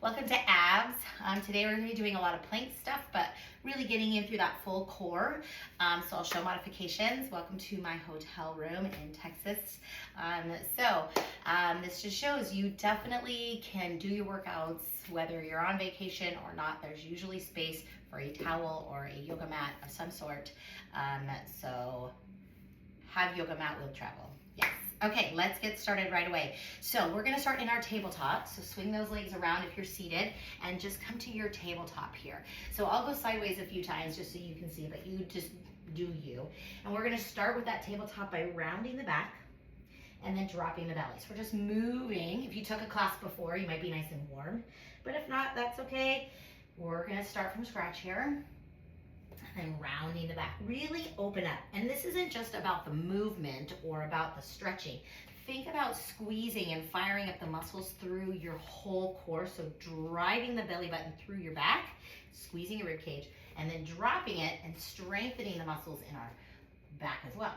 Welcome to Abs. Today we're going to be doing a lot of plank stuff, but really getting in through that full core. So I'll show modifications. Welcome to my hotel room in Texas. This just shows you definitely can do your workouts whether you're on vacation or not. There's usually space for a towel or a yoga mat of some sort. So have yoga mat will travel. Yes. Okay, let's get started right away. So we're gonna start in our tabletop. So swing those legs around if you're seated and just come to your tabletop here. So I'll go sideways a few times just so you can see, but you just do you. And we're gonna start with that tabletop by rounding the back and then dropping the belly. So we're just moving. If you took a class before, you might be nice and warm, but if not, that's okay. We're gonna start from scratch here. And rounding the back, really open up. And this isn't just about the movement or about the stretching. Think about squeezing and firing up the muscles through your whole core. So driving the belly button through your back, squeezing your rib cage, and then dropping it and strengthening the muscles in our back as well.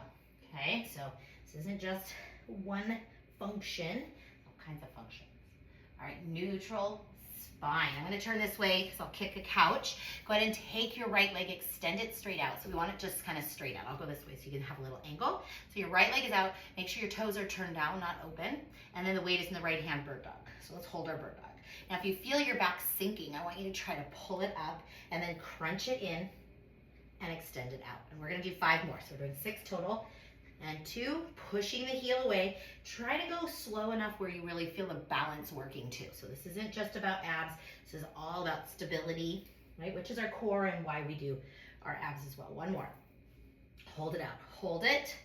Okay, so this isn't just one function, all kinds of functions. All right, neutral spine. I'm going to turn this way because I'll kick a couch. Go ahead and take your right leg, extend it straight out. So we want it just kind of straight out. I'll go this way so you can have a little angle. So your right leg is out. Make sure your toes are turned down, not open. And then the weight is in the right hand, bird dog. So let's hold our bird dog. Now if you feel your back sinking, I want you to try to pull it up and then crunch it in and extend it out. And we're going to do 5 more. So we're doing 6 total. And 2, pushing the heel away. Try to go slow enough where you really feel the balance working too. So this isn't just about abs. This is all about stability, right? Which is our core and why we do our abs as well. 1 more. Hold it out. Hold it.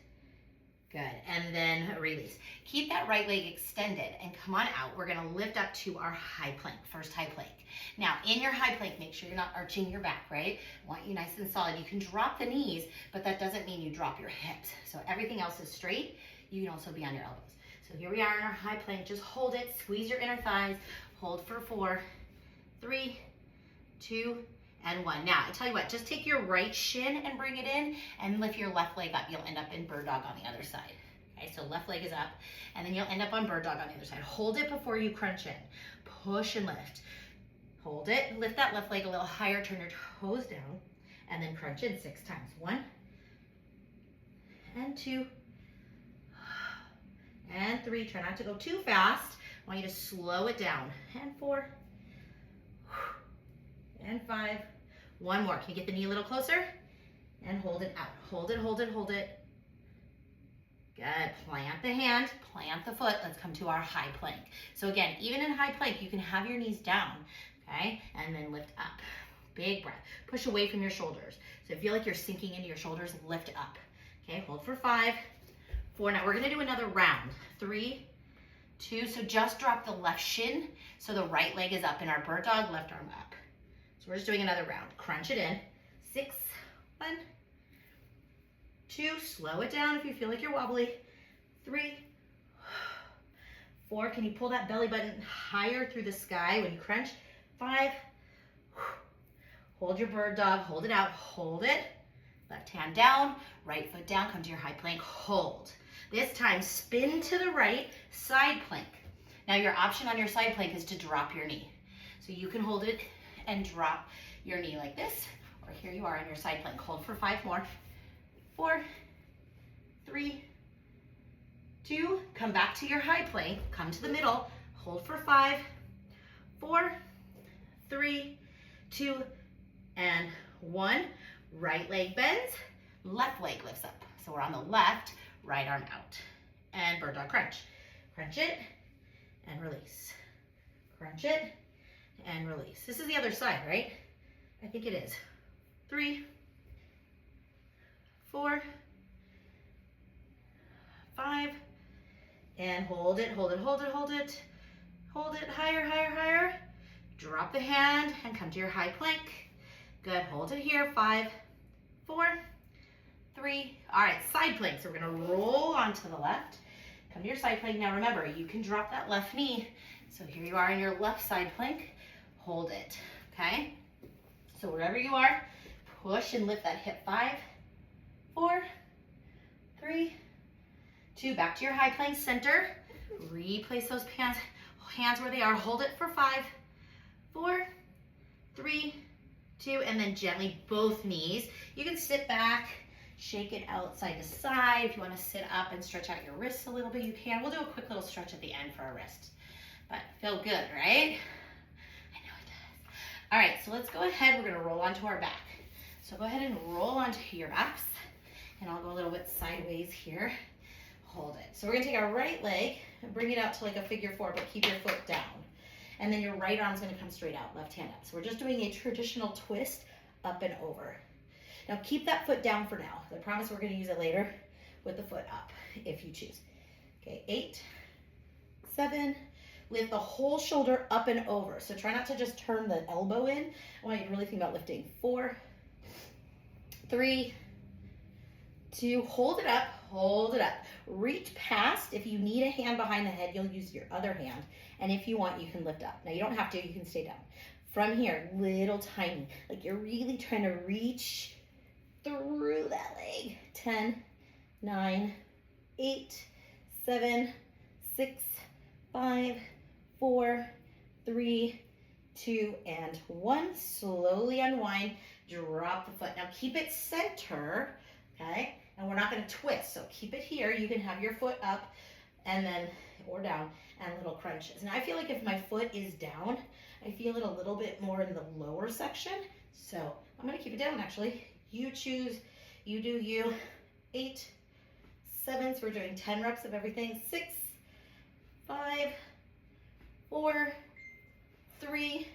Good. And then release. Keep that right leg extended and come on out. We're going to lift up to our high plank, first high plank. Now, in your high plank, make sure you're not arching your back, right? I want you nice and solid. You can drop the knees, but that doesn't mean you drop your hips. So everything else is straight. You can also be on your elbows. So here we are in our high plank. Just hold it. Squeeze your inner thighs. Hold for 4, 3, 2, and 1. Now, I tell you what, just take your right shin and bring it in and lift your left leg up. You'll end up in bird dog on the other side. Okay, so left leg is up, and then you'll end up on bird dog on the other side. Hold it before you crunch in. Push and lift. Hold it, lift that left leg a little higher, turn your toes down, and then crunch in 6 times. 1, and 2, and 3. Try not to go too fast. I want you to slow it down. And 4, and 5. 1 more. Can you get the knee a little closer? And hold it out. Hold it, hold it, hold it. Good. Plant the hand, plant the foot. Let's come to our high plank. So again, even in high plank, you can have your knees down, okay? And then lift up. Big breath. Push away from your shoulders. So if you feel like you're sinking into your shoulders, lift up. Okay, hold for 5, 4. Now we're gonna do another round. 3, 2, so just drop the left shin so the right leg is up in our bird dog, left arm up. So we're just doing another round. Crunch it in. 6, 1, 2, slow it down if you feel like you're wobbly. 3, 4, can you pull that belly button higher through the sky when you crunch? 5, hold your bird dog, hold it out, hold it. Left hand down, right foot down, come to your high plank, hold. This time, spin to the right, side plank. Now your option on your side plank is to drop your knee. So you can hold it and drop your knee like this, or here you are on your side plank. Hold for 5 more. 4, 3, 2, come back to your high plank, come to the middle, hold for 5, 4, 3, 2, and 1. Right leg bends, left leg lifts up. So we're on the left, right arm out. And bird dog crunch. Crunch it and release. Crunch it and release. This is the other side, right? I think it is. 3, 4, 5, and hold it, hold it, hold it, hold it. Hold it higher, higher, higher. Drop the hand and come to your high plank. Good, hold it here. 5, 4, 3. All right, side plank. So we're gonna roll onto the left. Come to your side plank. Now remember, you can drop that left knee. So here you are in your left side plank. Hold it, okay? So wherever you are, push and lift that hip. 5, 4, 3, 2. Back to your high plank center. Replace those hands where they are. Hold it for 5, 4, 3, 2, and then gently both knees. You can sit back, shake it out side to side. If you want to sit up and stretch out your wrists a little bit, you can. We'll do a quick little stretch at the end for our wrist. But feel good, right? I know it does. All right, so let's go ahead. We're going to roll onto our back. So go ahead and roll onto your backs. And I'll go a little bit sideways here. Hold it. So we're going to take our right leg and bring it out to like a figure 4, but keep your foot down. And then your right arm's going to come straight out, left hand up. So we're just doing a traditional twist up and over. Now keep that foot down for now. I promise we're going to use it later with the foot up if you choose. Okay, 8, 7, lift the whole shoulder up and over. So try not to just turn the elbow in. I want you to really think about lifting. 4, 3, 2, hold it up, hold it up. Reach past. If you need a hand behind the head, you'll use your other hand. And if you want, you can lift up. Now you don't have to, you can stay down. From here, little tiny, like you're really trying to reach through that leg. 10, 9, 8, 7, 6, 5, 4, 3, 2, and 1. Slowly unwind, drop the foot. Now keep it center, okay? And we're not going to twist, so keep it here. You can have your foot up and then, or down, and little crunches. Now I feel like if my foot is down, I feel it a little bit more in the lower section. So I'm going to keep it down actually. You choose, you do you. 8, 7, so we're doing 10 reps of everything. 6, 5, 4, 3,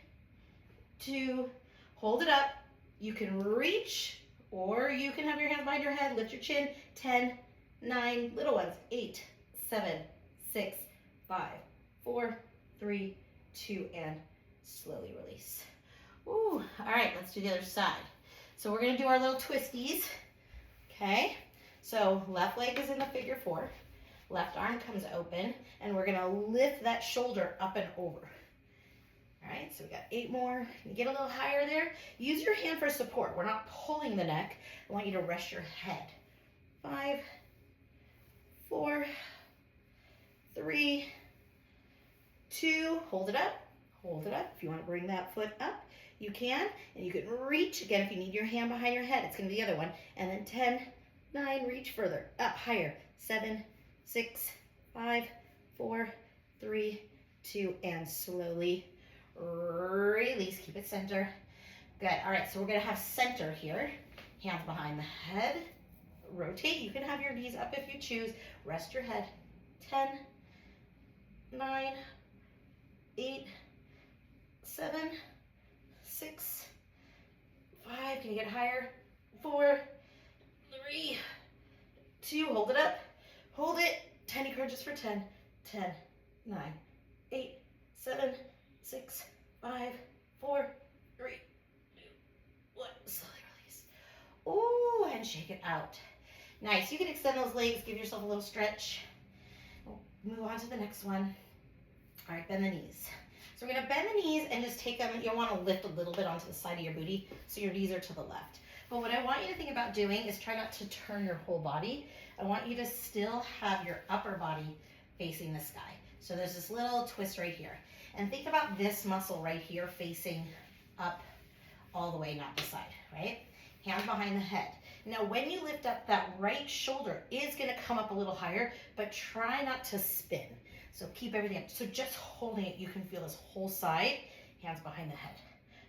2, hold it up. You can reach, or you can have your hands behind your head, lift your chin. 10, 9, little ones. 8, 7, 6, 5, 4, 3, 2, and slowly release. Ooh, all right, let's do the other side. So we're gonna do our little twisties, okay? So left leg is in the figure 4, left arm comes open, and we're gonna lift that shoulder up and over. All right, so we got 8 more. You get a little higher there. Use your hand for support. We're not pulling the neck. I want you to rest your head. 5, 4, 3, 2, hold it up, hold it up. If you want to bring that foot up, you can, and you can reach. Again, if you need your hand behind your head, it's going to be the other one. And then 10, 9, reach further, up, higher. 7, 6, 5, 4, 3, 2, and slowly release. Keep it center. Good. All right, so we're going to have center here. Hands behind the head. Rotate. You can have your knees up if you choose. Rest your head. 10, 9, 8, 7, 6, 5. Can you get higher? 4, 3, 2. Hold it up. Hold it. Tiny crunches for 10. 10, 9, 8, 7, 6, 5, 4, 3, 2, 1. Slowly release. Ooh, and shake it out. Nice. You can extend those legs. Give yourself a little stretch. Move on to the next one. All right, bend the knees. So we're going to bend the knees and just take them. You'll want to lift a little bit onto the side of your booty so your knees are to the left. But what I want you to think about doing is try not to turn your whole body. I want you to still have your upper body facing the sky. So there's this little twist right here. And think about this muscle right here facing up all the way, not the side, right? Hands behind the head. Now, when you lift up, that right shoulder is going to come up a little higher, but try not to spin. So keep everything up. So just holding it, you can feel this whole side, hands behind the head.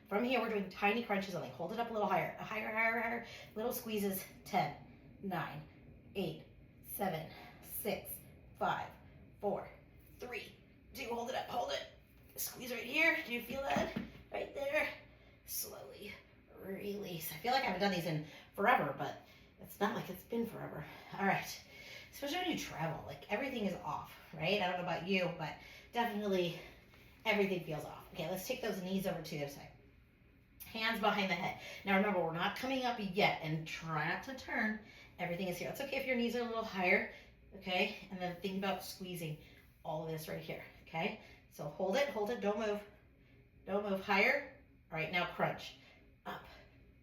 From here, we're doing tiny crunches only. Hold it up a little higher, higher, higher, higher. Little squeezes. 10, 9, 8, 7, 6, 5, 4, 3, 2. Hold it up, hold it. Squeeze right here. Do you feel that? Right there. Slowly release. I feel like I haven't done these in forever, but it's not like it's been forever. All right. Especially when you travel, like everything is off, right? I don't know about you, but definitely everything feels off. Okay, let's take those knees over to the other side. Hands behind the head. Now remember, we're not coming up yet, and try not to turn. Everything is here. It's okay if your knees are a little higher, okay? And then think about squeezing all of this right here, okay? So hold it, don't move. Don't move. Higher. All right, now crunch. Up,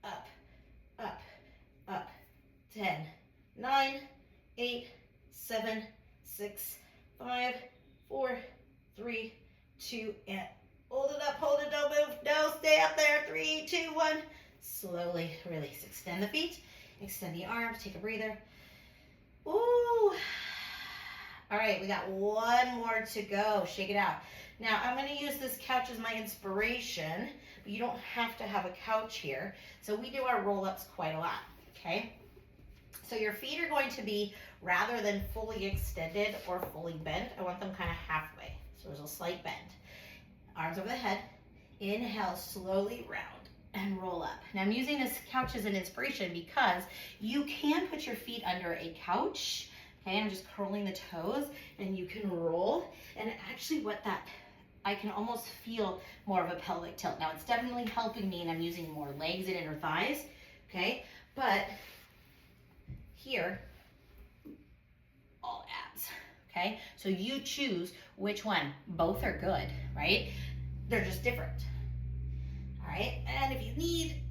up, up, up. 10, 9, 8, 7, 6, 5, 4, 3, 2, and hold it up, don't move, 3, 2, 1. Slowly release. Extend the feet, extend the arms, take a breather. Ooh. All right, we got one more to go. Shake it out. Now, I'm going to use this couch as my inspiration, but you don't have to have a couch here. So we do our roll-ups quite a lot, okay? So your feet are going to be, rather than fully extended or fully bent, I want them kind of halfway. So there's a slight bend. Arms over the head. Inhale, slowly round and roll up. Now I'm using this couch as an inspiration because you can put your feet under a couch. Okay, I'm just curling the toes and you can roll. And actually I can almost feel more of a pelvic tilt. Now it's definitely helping me and I'm using more legs and inner thighs, okay? But here, all abs, okay? So you choose which one. Both are good, right? They're just different, all right? And if you need,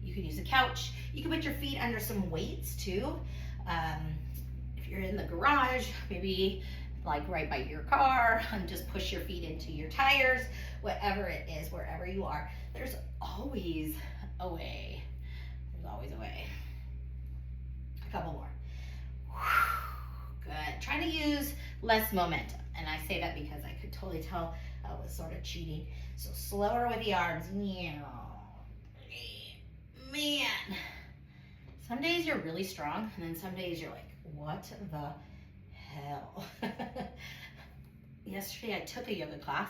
you can use a couch. You can put your feet under some weights too. If you're in the garage, maybe like right by your car, and just push your feet into your tires, whatever it is, wherever you are, there's always a way. There's always a way. A couple more. Good. Try to use less momentum. And I say that because I could totally tell I was sort of cheating. So slower with the arms. Man. Some days you're really strong, and then some days you're like, what the hell? Yesterday I took a yoga class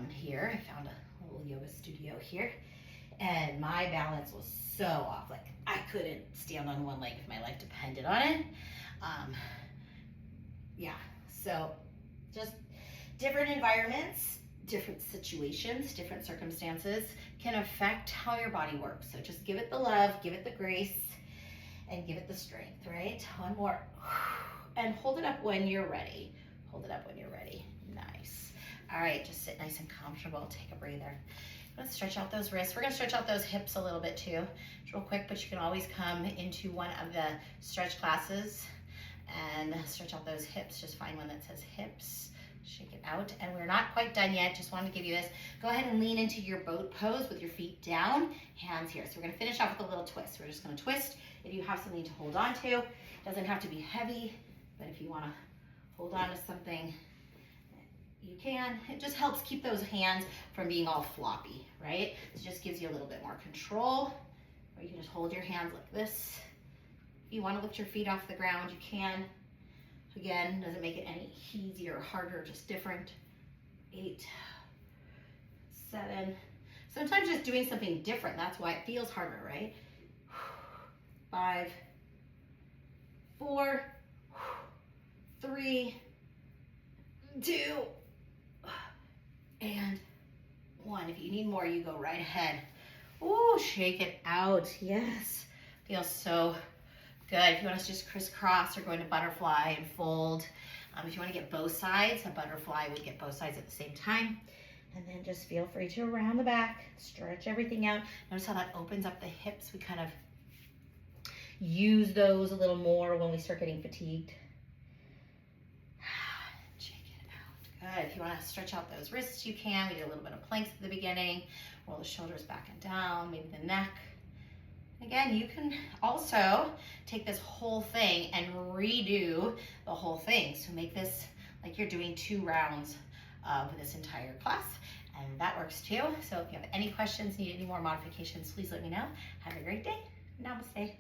here. I found a little yoga studio here, and my balance was so off. Like I couldn't stand on one leg if my life depended on it. Yeah, so just different environments, different situations, different circumstances can affect how your body works. So just give it the love, give it the grace, and give it the strength, right? One more. And hold it up when you're ready. Hold it up when you're ready. Nice. All right, just sit nice and comfortable. Take a breather. Let's stretch out those wrists. We're gonna stretch out those hips a little bit too. It's real quick, but you can always come into one of the stretch classes and stretch out those hips. Just find one that says hips. Shake it out. And we're not quite done yet. Just wanted to give you this. Go ahead and lean into your boat pose with your feet down, hands here. So we're gonna finish off with a little twist. We're just gonna twist. If you have something to hold on to, it doesn't have to be heavy, but if you wanna hold on to something, you can. It just helps keep those hands from being all floppy, right? It just gives you a little bit more control. Or you can just hold your hands like this. If you wanna lift your feet off the ground, you can. Again, doesn't make it any easier or harder, just different. 8, 7. Sometimes just doing something different, that's why it feels harder, right? 5, 4, 3, 2, and 1. If you need more, you go right ahead. Ooh, shake it out. Yes, feels so good. If you want to just crisscross or go into butterfly and fold. If you want to get both sides, a butterfly would get both sides at the same time. And then just feel free to round the back, stretch everything out. Notice how that opens up the hips. We kind of use those a little more when we start getting fatigued. Shake it out. Good. If you want to stretch out those wrists, you can. We did a little bit of planks at the beginning. Roll the shoulders back and down, maybe the neck. Again, you can also take this whole thing and redo the whole thing. So make this like you're doing 2 rounds of this entire class, and that works too. So if you have any questions, need any more modifications, please let me know. Have a great day. Namaste.